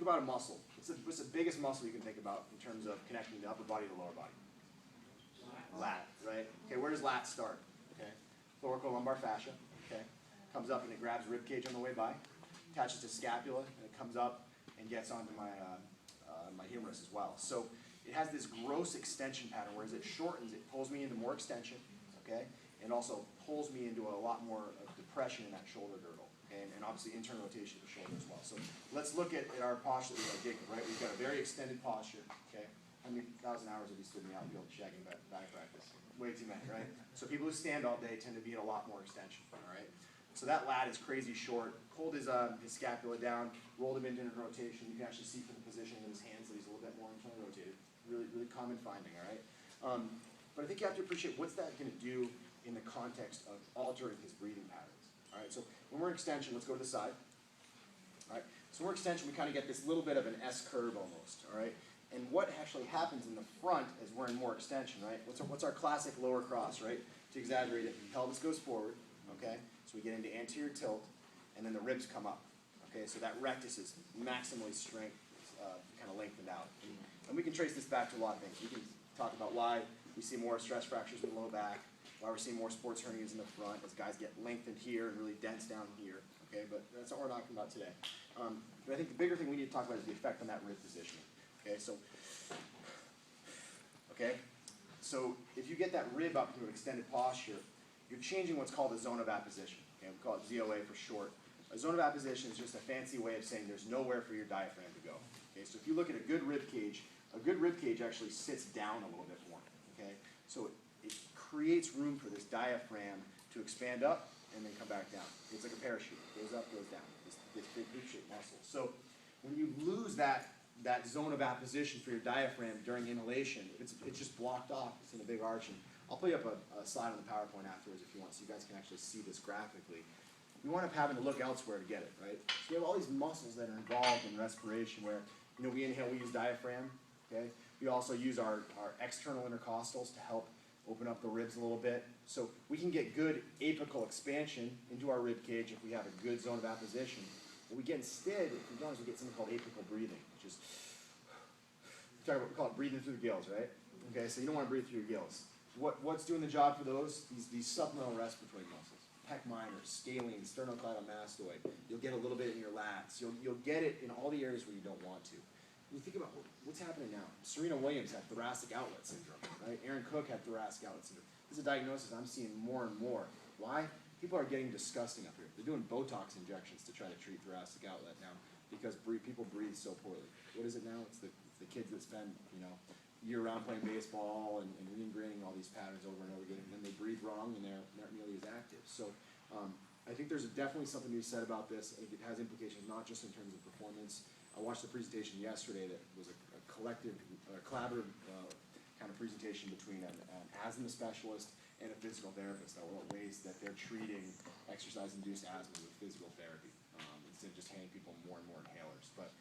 about a muscle. What's the biggest muscle you can think about in terms of connecting the upper body to the lower body? Lat, right? Okay, where does lat start? Okay, thoracolumbar fascia. Okay, comes up and it grabs rib cage on the way by, attaches to scapula, and it comes up and gets onto my humerus as well. So it has this gross extension pattern, where as it shortens, it pulls me into more extension, okay, and also pulls me into a lot more of depression in that shoulder girdle, okay, and obviously internal rotation of the shoulder as well. So let's look at our posture that we like Jacob, right? We've got a very extended posture, okay. How many thousand hours have you stood in the outfield shagging back practice? Way too many, right? So people who stand all day tend to be in a lot more extension, all right? So that lat is crazy short. Pulled his scapula down, rolled him into internal rotation. You can actually see from the positioning of his hands that he's a little bit more internally rotated. Really, really common finding, all right? But I think you have to appreciate what's that going to do in the context of altering his breathing patterns, all right? So when we're in extension, let's go to the side, all right? So when we're extension, we kind of get this little bit of an S curve almost, all right? And what actually happens in the front as we're in more extension, right? What's our classic lower cross, right? To exaggerate it, the pelvis goes forward, okay? So we get into anterior tilt, and then the ribs come up, okay? So that rectus is maximally kind of lengthened out. And we can trace this back to a lot of things. We can talk about why we see more stress fractures in the low back, why we're seeing more sports hernias in the front as guys get lengthened here and really dense down here, okay? But that's not what we're talking about today. But I think the bigger thing we need to talk about is the effect on that rib positioning. Okay, so if you get that rib up to an extended posture, you're changing what's called a zone of apposition. Okay, we call it ZOA for short. A zone of apposition is just a fancy way of saying there's nowhere for your diaphragm to go. Okay, so if you look at a good rib cage actually sits down a little bit more. Okay, so it creates room for this diaphragm to expand up and then come back down. It's like a parachute. It goes up, goes down. This big hoop-shaped muscle. So when you lose that zone of apposition for your diaphragm during inhalation, it's just blocked off. It's in a big arch. And I'll put you up a slide on the PowerPoint afterwards if you want, so you guys can actually see this graphically. We wind up having to look elsewhere to get it, right? So you have all these muscles that are involved in respiration where, we inhale, we use diaphragm, okay? We also use our external intercostals to help open up the ribs a little bit. So we can get good apical expansion into our rib cage if we have a good zone of apposition. What we get instead, if we don't, is we get something called apical breathing, which is, we call it breathing through the gills, right? Okay, so you don't want to breathe through your gills. What's doing the job for those? These supplemental respiratory muscles. Pec minor, scalene, sternocleidomastoid. You'll get a little bit in your lats. You'll get it in all the areas where you don't want to. When you think about what's happening now, Serena Williams had thoracic outlet syndrome, right? Aaron Cook had thoracic outlet syndrome. This is a diagnosis I'm seeing more and more. Why? People are getting disgusting up here. They're doing Botox injections to try to treat thoracic outlet now because people breathe so poorly. What is it now? It's the kids that spend, year-round playing baseball and reingraining all these patterns over and over again, and then they breathe wrong and they're not nearly as active. So I think there's definitely something to be said about this. I think it has implications not just in terms of performance. I watched a presentation yesterday that was a collaborative kind of presentation between an asthma specialist and a physical therapist about ways that they're treating exercise-induced asthma with physical therapy instead of just handing people more and more inhalers. But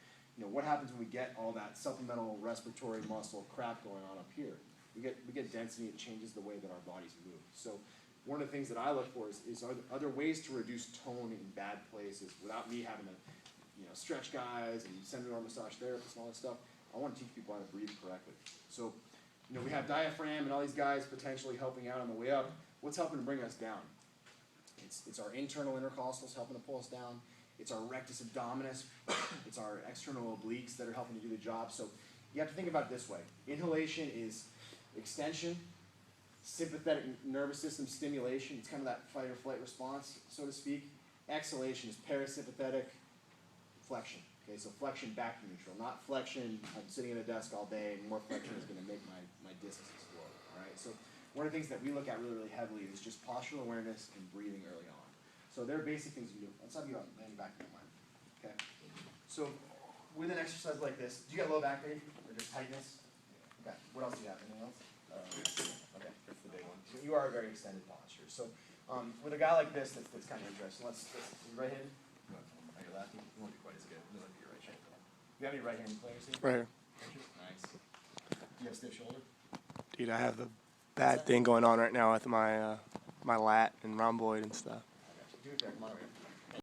what happens when we get all that supplemental respiratory muscle crap going on up here? We get density. It changes the way that our bodies move. So one of the things that I look for is are there ways to reduce tone in bad places without me having to stretch guys and send me to our massage therapist and all that stuff? I want to teach people how to breathe correctly. So we have diaphragm and all these guys potentially helping out on the way up. What's helping to bring us down? It's our internal intercostals helping to pull us down. It's our rectus abdominis. It's our external obliques that are helping to do the job. So you have to think about it this way. Inhalation is extension, sympathetic nervous system stimulation. It's kind of that fight or flight response, so to speak. Exhalation is parasympathetic flexion. Okay, so flexion back to neutral, not flexion, I'm sitting at a desk all day and more flexion is going to make my discs explode. All right, so one of the things that we look at really, really heavily is just postural awareness and breathing early on. So there are basic things you do. Let's have you laying back in your mind. Okay. So with an exercise like this, do you got low back pain or just tightness? Okay. What else do you have? Anything else? Okay, that's the big one. So you are a very extended posture. So with a guy like this, that's kind of interesting. Let's right hand. Are you lefty? You won't be quite as good. You'll have your right hand. Do you have any right-handed players here? Right here. Nice. Do you have a stiff shoulder? Dude, I have the bad thing going on right now with my lat and rhomboid and stuff. Do it there. Come on over here.